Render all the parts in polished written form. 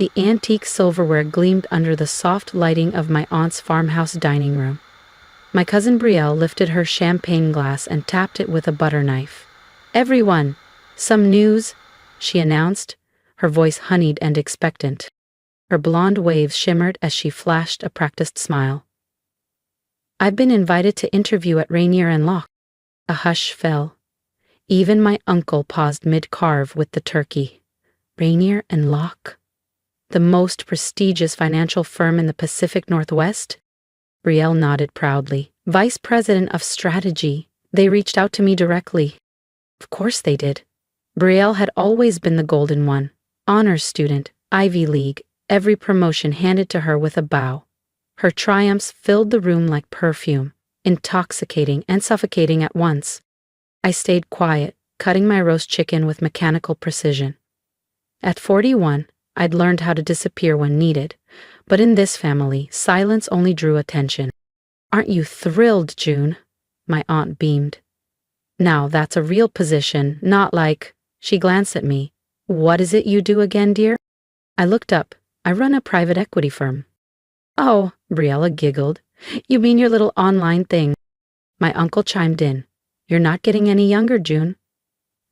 The antique silverware gleamed under the soft lighting of my aunt's farmhouse dining room. My cousin Brielle lifted her champagne glass and tapped it with a butter knife. "Everyone, some news," she announced, her voice honeyed and expectant. Her blonde waves shimmered as she flashed a practiced smile. "I've been invited to interview at Rainier and Locke." A hush fell. Even my uncle paused mid-carve with the turkey. Rainier and Locke? The most prestigious financial firm in the Pacific Northwest? Brielle nodded proudly. "Vice President of Strategy. They reached out to me directly." Of course they did. Brielle had always been the golden one. Honors student, Ivy League, every promotion handed to her with a bow. Her triumphs filled the room like perfume, intoxicating and suffocating at once. I stayed quiet, cutting my roast chicken with mechanical precision. At 41, I'd learned how to disappear when needed, but in this family, silence only drew attention. "Aren't you thrilled, June?" My aunt beamed. "Now that's a real position, not like—" She glanced at me. "What is it you do again, dear?" I looked up. "I run a private equity firm." "Oh," Briella giggled. "You mean your little online thing?" My uncle chimed in. "You're not getting any younger, June.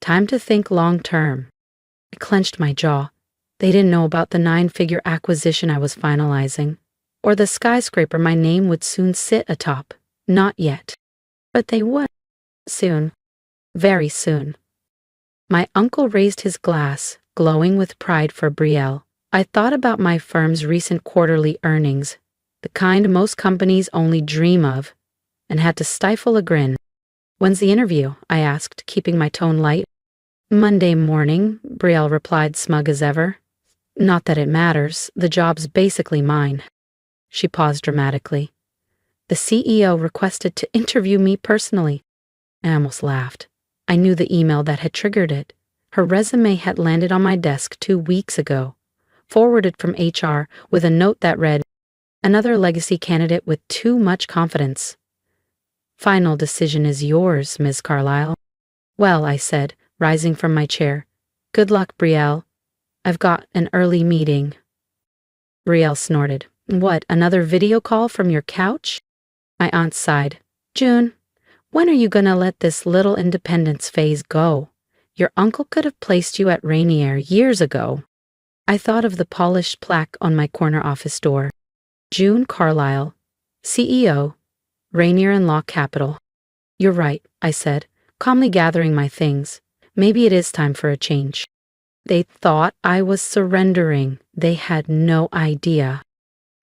Time to think long term." I clenched my jaw. They didn't know about the 9-figure acquisition I was finalizing, or the skyscraper my name would soon sit atop. Not yet. But they would. Soon. Very soon. My uncle raised his glass, glowing with pride for Brielle. I thought about my firm's recent quarterly earnings, the kind most companies only dream of, and had to stifle a grin. "When's the interview?" I asked, keeping my tone light. "Monday morning," Brielle replied, smug as ever. "Not that it matters, the job's basically mine." She paused dramatically. "The CEO requested to interview me personally." I almost laughed. I knew the email that had triggered it. Her resume had landed on my desk 2 weeks ago, forwarded from HR with a note that read, "Another legacy candidate with too much confidence. Final decision is yours, Ms. Carlyle." "Well," I said, rising from my chair. "Good luck, Brielle. I've got an early meeting." Brielle snorted. "What, another video call from your couch?" My aunt sighed. "June, when are you gonna let this little independence phase go? Your uncle could have placed you at Rainier years ago." I thought of the polished plaque on my corner office door. June Carlyle, CEO, Rainier and Locke Capital. "You're right," I said, calmly gathering my things. "Maybe it is time for a change." They thought I was surrendering. They had no idea.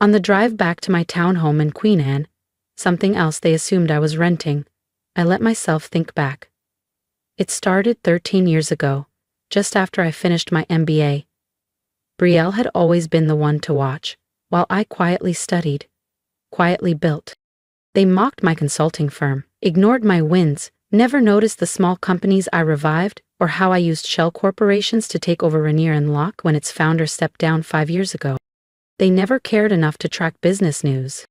On the drive back to my townhome in Queen Anne, something else they assumed I was renting, I let myself think back. It started 13 years ago, just after I finished my MBA. Brielle had always been the one to watch, while I quietly studied, quietly built. They mocked my consulting firm, ignored my wins, never noticed the small companies I revived, or how I used shell corporations to take over Rainier and Locke when its founder stepped down 5 years ago. They never cared enough to track business news.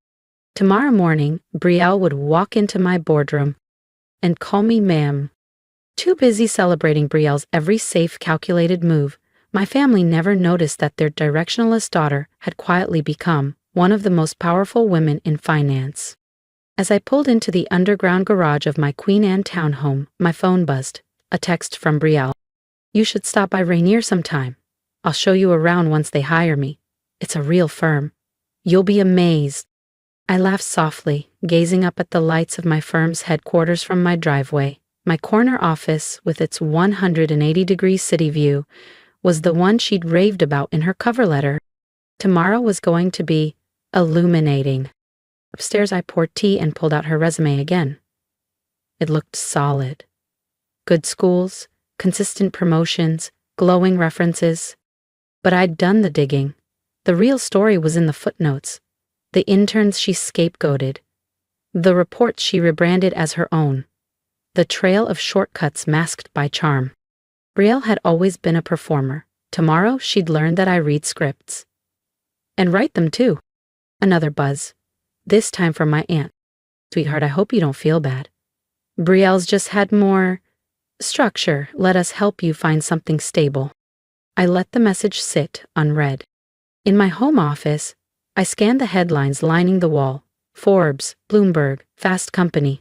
Tomorrow morning, Brielle would walk into my boardroom and call me ma'am. Too busy celebrating Brielle's every safe, calculated move, my family never noticed that their directionless daughter had quietly become one of the most powerful women in finance. As I pulled into the underground garage of my Queen Anne townhome, my phone buzzed. A text from Brielle. "You should stop by Rainier sometime. I'll show you around once they hire me. It's a real firm. You'll be amazed." I laughed softly, gazing up at the lights of my firm's headquarters from my driveway. My corner office, with its 180-degree city view, was the one she'd raved about in her cover letter. Tomorrow was going to be illuminating. Upstairs, I poured tea and pulled out her resume again. It looked solid. Good schools, consistent promotions, glowing references. But I'd done the digging. The real story was in the footnotes. The interns she scapegoated. The reports she rebranded as her own. The trail of shortcuts masked by charm. Brielle had always been a performer. Tomorrow, she'd learn that I read scripts. And write them, too. Another buzz. This time from my aunt. "Sweetheart, I hope you don't feel bad. Brielle's just had more structure. Let us help you find something stable." I let the message sit, unread. In my home office, I scanned the headlines lining the wall. Forbes, Bloomberg, Fast Company.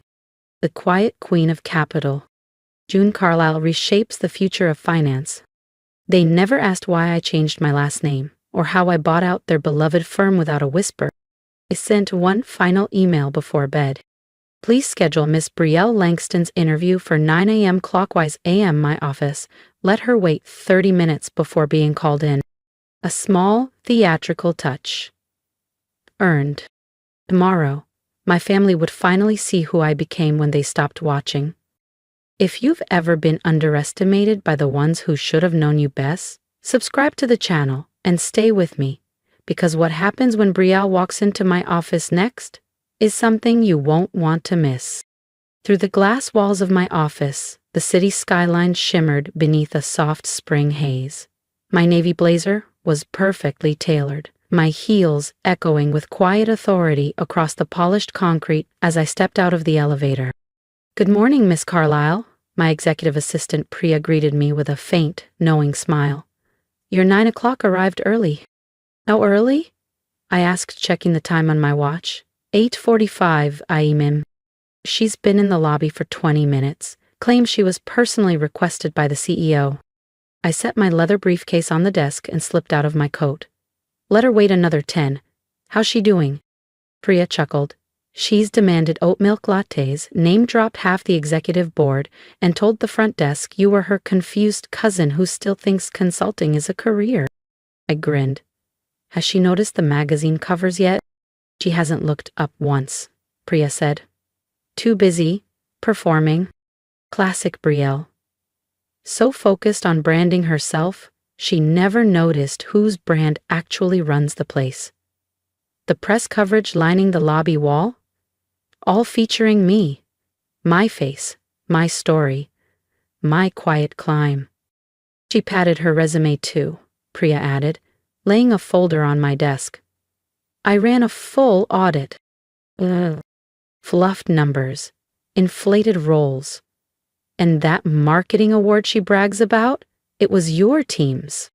The quiet queen of capital. June Carlyle reshapes the future of finance. They never asked why I changed my last name, or how I bought out their beloved firm without a whisper. I sent one final email before bed. Please schedule Miss Brielle Langston's interview for 9 a.m. clockwise a.m. my office. Let her wait 30 minutes before being called in. A small, theatrical touch. Earned. Tomorrow, my family would finally see who I became when they stopped watching. If you've ever been underestimated by the ones who should have known you best, subscribe to the channel and stay with me, because what happens when Brielle walks into my office next is something you won't want to miss. Through the glass walls of my office, the city skyline shimmered beneath a soft spring haze. My navy blazer was perfectly tailored, my heels echoing with quiet authority across the polished concrete as I stepped out of the elevator. "Good morning, Miss Carlyle," my executive assistant Priya greeted me with a faint, knowing smile. "Your 9 o'clock arrived early." "How early?" I asked, checking the time on my watch. 8:45, Mim. She's been in the lobby for 20 minutes, claims she was personally requested by the CEO. I set my leather briefcase on the desk and slipped out of my coat. "Let her wait another 10. How's she doing?" Priya chuckled. "She's demanded oat milk lattes, name-dropped half the executive board, and told the front desk you were her confused cousin who still thinks consulting is a career." I grinned. "Has she noticed the magazine covers yet?" "She hasn't looked up once," Priya said. "Too busy, performing." Classic Brielle. So focused on branding herself, she never noticed whose brand actually runs the place. The press coverage lining the lobby wall? All featuring me. My face, my story, my quiet climb. She patted her resume too, Priya added, laying a folder on my desk. I ran a full audit. Fluffed numbers, inflated roles. And that marketing award she brags about, it was your team's.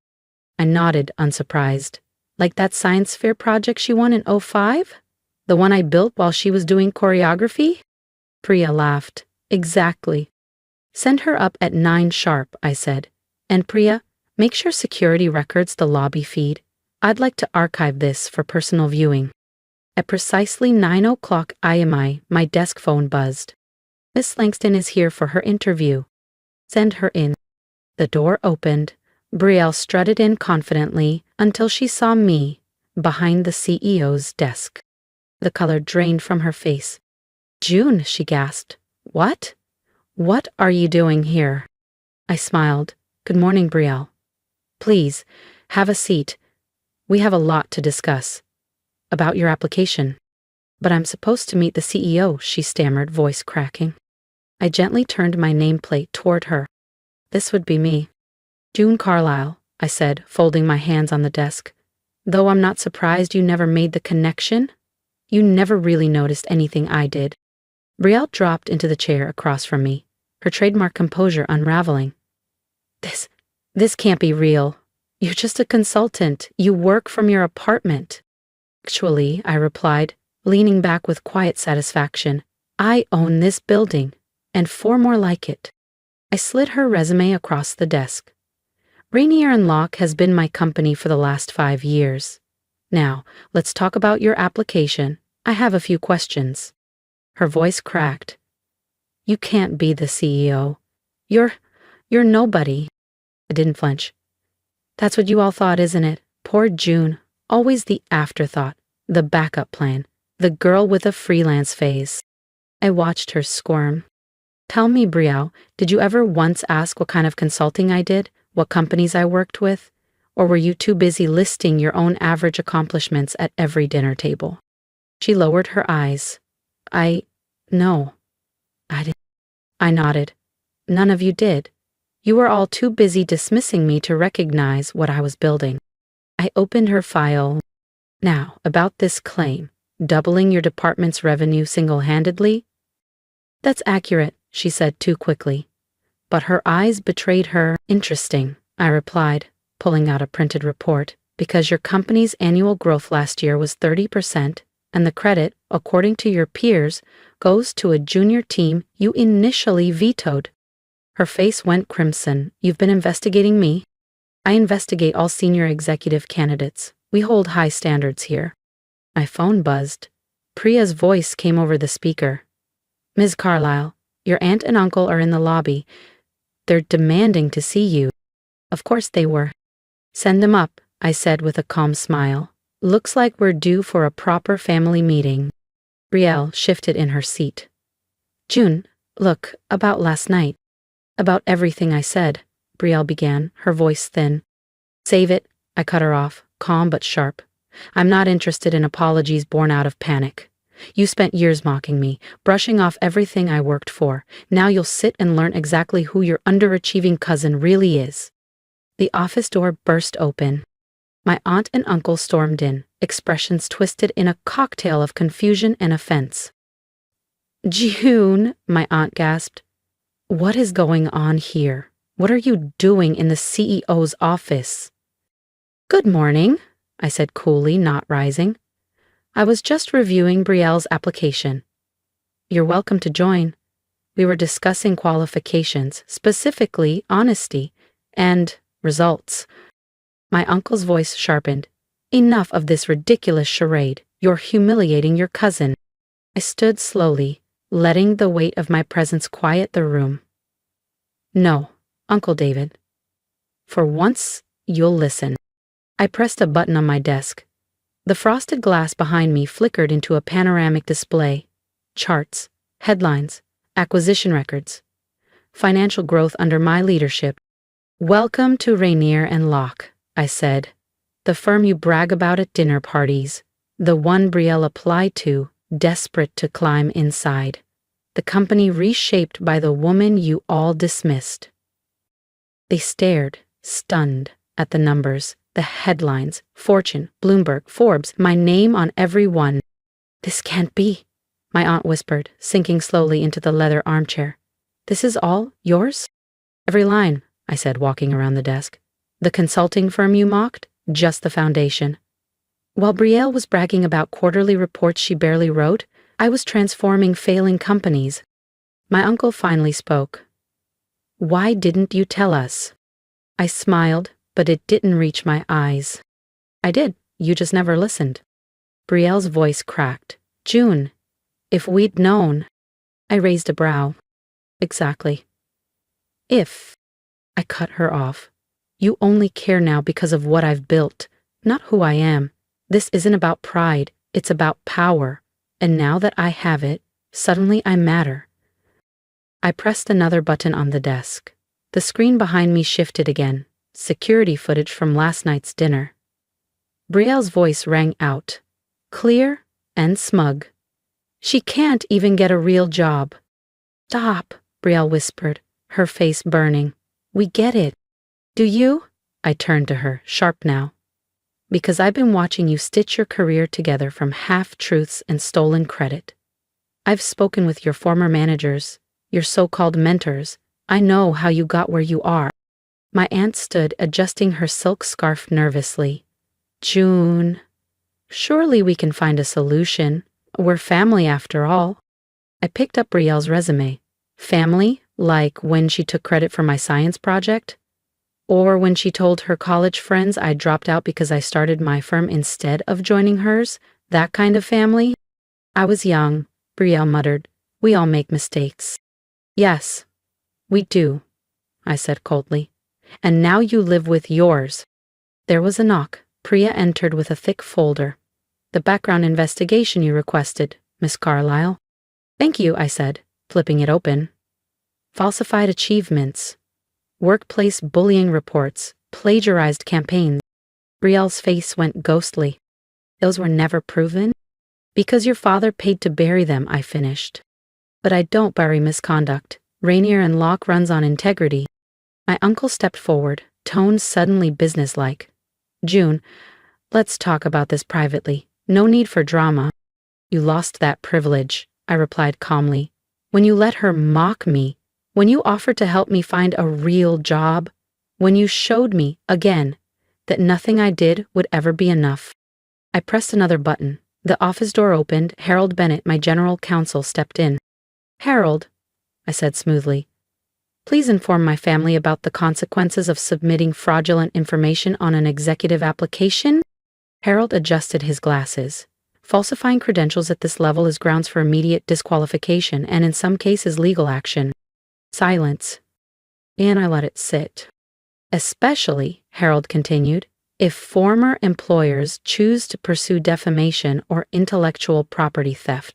I nodded, unsurprised. Like that science fair project she won in '05? The one I built while she was doing choreography? Priya laughed. Exactly. Send her up at 9 sharp, I said. And Priya, make sure security records the lobby feed. I'd like to archive this for personal viewing. At precisely 9 o'clock IMI, my desk phone buzzed. Miss Langston is here for her interview. Send her in. The door opened. Brielle strutted in confidently until she saw me behind the CEO's desk. The color drained from her face. "June," she gasped. "What? What are you doing here?" I smiled. "Good morning, Brielle. Please, have a seat. We have a lot to discuss. About your application." "But I'm supposed to meet the CEO," she stammered, voice cracking. I gently turned my nameplate toward her. "This would be me." "June Carlyle," I said, folding my hands on the desk. "Though I'm not surprised you never made the connection. You never really noticed anything I did." Brielle dropped into the chair across from me, her trademark composure unraveling. This can't be real. You're just a consultant. You work from your apartment." "Actually," I replied, leaning back with quiet satisfaction, "I own this building, and 4 more like it." I slid her resume across the desk. "Rainier & Locke has been my company for the last 5 years. Now, let's talk about your application. I have a few questions." Her voice cracked. "You can't be the CEO. You're nobody." I didn't flinch. "That's what you all thought, isn't it? Poor June. Always the afterthought, the backup plan, the girl with a freelance phase." I watched her squirm. "Tell me, Brielle, did you ever once ask what kind of consulting I did, what companies I worked with? Or were you too busy listing your own average accomplishments at every dinner table?" She lowered her eyes. No. I didn't." I nodded. "None of you did. You were all too busy dismissing me to recognize what I was building." I opened her file. "Now, about this claim, doubling your department's revenue single-handedly?" "That's accurate," she said too quickly. But her eyes betrayed her. "Interesting," I replied, pulling out a printed report. because your company's annual growth last year was 30%, and the credit, according to your peers, goes to a junior team you initially vetoed. Her face went crimson. You've been investigating me? I investigate all senior executive candidates. We hold high standards here. My phone buzzed. Priya's voice came over the speaker. Ms. Carlyle, your aunt and uncle are in the lobby. They're demanding to see you. Of course they were. Send them up, I said with a calm smile. Looks like we're due for a proper family meeting. Brielle shifted in her seat. June, look, about last night. About everything I said, Brielle began, her voice thin. Save it, I cut her off, calm but sharp. I'm not interested in apologies born out of panic. You spent years mocking me, brushing off everything I worked for. Now you'll sit and learn exactly who your underachieving cousin really is. The office door burst open. My aunt and uncle stormed in, expressions twisted in a cocktail of confusion and offense. June, my aunt gasped. What is going on here? What are you doing in the CEO's office? Good morning, I said coolly, not rising. I was just reviewing Brielle's application. You're welcome to join. We were discussing qualifications, specifically honesty and results. My uncle's voice sharpened. Enough of this ridiculous charade. You're humiliating your cousin. I stood slowly, letting the weight of my presence quiet the room. No, Uncle David. For once, you'll listen. I pressed a button on my desk. The frosted glass behind me flickered into a panoramic display. Charts, headlines, acquisition records. Financial growth under my leadership. Welcome to Rainier and Locke, I said. The firm you brag about at dinner parties. The one Brielle applied to, desperate to climb inside. The company reshaped by the woman you all dismissed. They stared, stunned, at the numbers, the headlines, Fortune, Bloomberg, Forbes, my name on every one. This can't be, my aunt whispered, sinking slowly into the leather armchair. This is all yours? Every line, I said, walking around the desk. The consulting firm you mocked? Just the foundation. While Brielle was bragging about quarterly reports she barely wrote, I was transforming failing companies. My uncle finally spoke. Why didn't you tell us? I smiled, but it didn't reach my eyes. I did, you just never listened. Brielle's voice cracked. June, if we'd known. I raised a brow. Exactly. If. I cut her off. You only care now because of what I've built, not who I am. This isn't about pride, it's about power. And now that I have it, suddenly I matter. I pressed another button on the desk. The screen behind me shifted again. Security footage from last night's dinner. Brielle's voice rang out, clear and smug. She can't even get a real job. Stop, Brielle whispered, her face burning. We get it. Do you? I turned to her, sharp now. Because I've been watching you stitch your career together from half-truths and stolen credit. I've spoken with your former managers, your so-called mentors. I know how you got where you are. My aunt stood adjusting her silk scarf nervously. June, surely we can find a solution. We're family after all. I picked up Brielle's resume. Family, like when she took credit for my science project? Or when she told her college friends I dropped out because I started my firm instead of joining hers? That kind of family? I was young, Brielle muttered. We all make mistakes. Yes, we do, I said coldly. And now you live with yours. There was a knock. Priya entered with a thick folder. The background investigation you requested, Miss Carlyle. Thank you, I said, flipping it open. Falsified achievements. Workplace bullying reports, plagiarized campaigns. Brielle's face went ghostly. Those were never proven? Because your father paid to bury them, I finished. But I don't bury misconduct. Rainier and Locke runs on integrity. My uncle stepped forward, tone suddenly businesslike. June, let's talk about this privately. No need for drama. You lost that privilege, I replied calmly. When you let her mock me, when you offered to help me find a real job, when you showed me, again, that nothing I did would ever be enough. I pressed another button. The office door opened. Harold Bennett, my general counsel, stepped in. "Harold," I said smoothly, "please inform my family about the consequences of submitting fraudulent information on an executive application." Harold adjusted his glasses. "Falsifying credentials at this level is grounds for immediate disqualification and in some cases legal action." Silence. And I let it sit. "Especially," Harold continued, "if former employers choose to pursue defamation or intellectual property theft."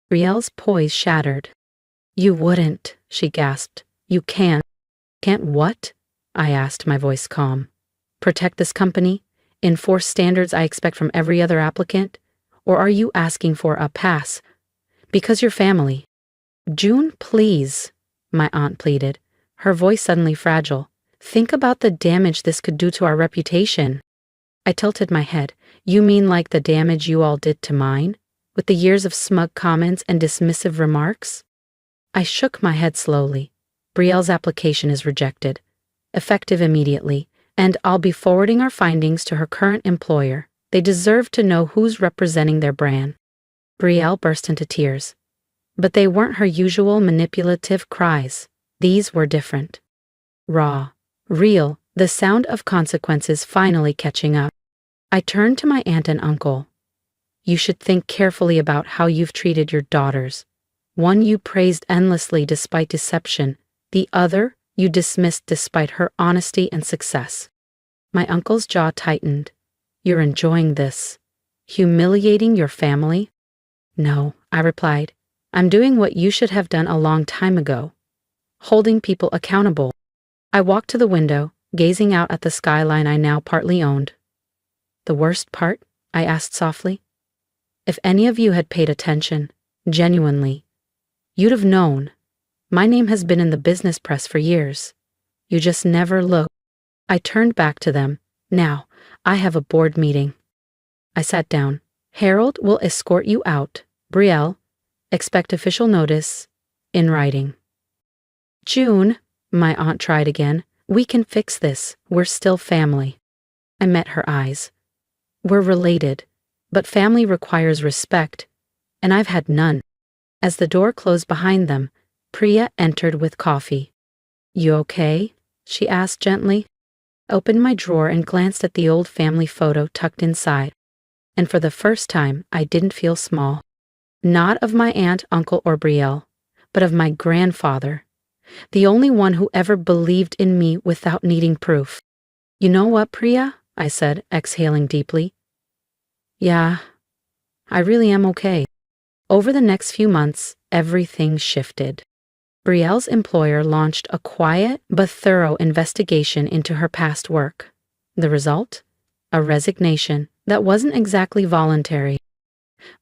Brielle's poise shattered. "You wouldn't," she gasped. "You can't." "Can't what?" I asked, my voice calm. "Protect this company? Enforce standards I expect from every other applicant? Or are you asking for a pass? Because you're family." "June, please," my aunt pleaded, her voice suddenly fragile. "Think about the damage this could do to our reputation." I tilted my head. "You mean like the damage you all did to mine? With the years of smug comments and dismissive remarks?" I shook my head slowly. "Brielle's application is rejected, effective immediately, and I'll be forwarding our findings to her current employer. They deserve to know who's representing their brand." Brielle burst into tears. But they weren't her usual manipulative cries. These were different. Raw, real, the sound of consequences finally catching up. I turned to my aunt and uncle. "You should think carefully about how you've treated your daughters. One you praised endlessly despite deception, the other you dismissed despite her honesty and success." My uncle's jaw tightened. "You're enjoying this? Humiliating your family?" "No," I replied. "I'm doing what you should have done a long time ago. Holding people accountable." I walked to the window, gazing out at the skyline I now partly owned. "The worst part?" I asked softly. "If any of you had paid attention, genuinely, you'd have known. My name has been in the business press for years. You just never look." I turned back to them. "Now, I have a board meeting." I sat down. "Harold will escort you out. Brielle, expect official notice, in writing." "June," my aunt tried again, "we can fix this. We're still family." I met her eyes. "We're related, but family requires respect, and I've had none." As the door closed behind them, Priya entered with coffee. "You okay?" she asked gently. I opened my drawer and glanced at the old family photo tucked inside. And for the first time, I didn't feel small. Not of my aunt, uncle, or Brielle, but of my grandfather, the only one who ever believed in me without needing proof. "You know what, Priya?" I said, exhaling deeply. "Yeah, I really am okay." Over the next few months, everything shifted. Brielle's employer launched a quiet but thorough investigation into her past work. The result? A resignation that wasn't exactly voluntary.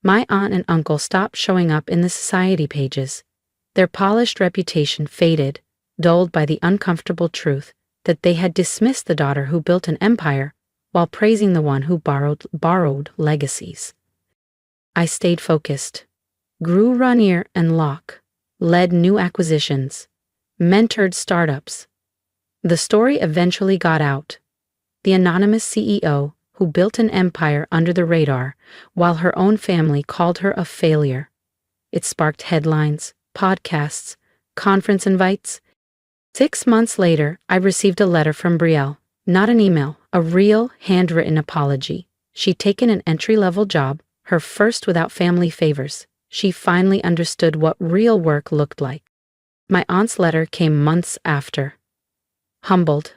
My aunt and uncle stopped showing up in the society pages. Their polished reputation faded, dulled by the uncomfortable truth that they had dismissed the daughter who built an empire while praising the one who borrowed legacies. I stayed focused, grew Rainier and Locke, led new acquisitions, mentored startups. The story eventually got out. The anonymous CEO who built an empire under the radar while her own family called her a failure. It sparked headlines, podcasts, conference invites. 6 months later, I received a letter from Brielle, not an email, a real handwritten apology. She'd taken an entry-level job, her first without family favors. She finally understood what real work looked like. My aunt's letter came months after. Humbled,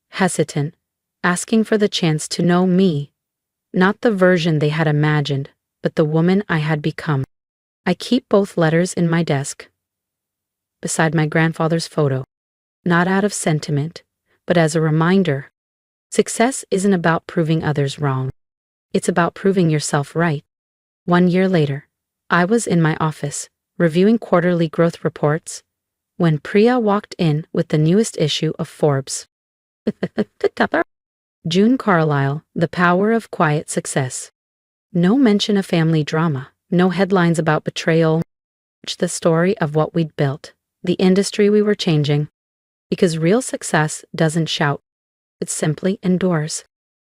hesitant, asking for the chance to know me, not the version they had imagined, but the woman I had become. I keep both letters in my desk, beside my grandfather's photo, not out of sentiment, but as a reminder. Success isn't about proving others wrong. It's about proving yourself right. 1 year later, I was in my office, reviewing quarterly growth reports, when Priya walked in with the newest issue of Forbes. June Carlisle, The Power of Quiet Success. No mention of family drama, no headlines about betrayal. It's the story of what we'd built, the industry we were changing. Because real success doesn't shout, it simply endures.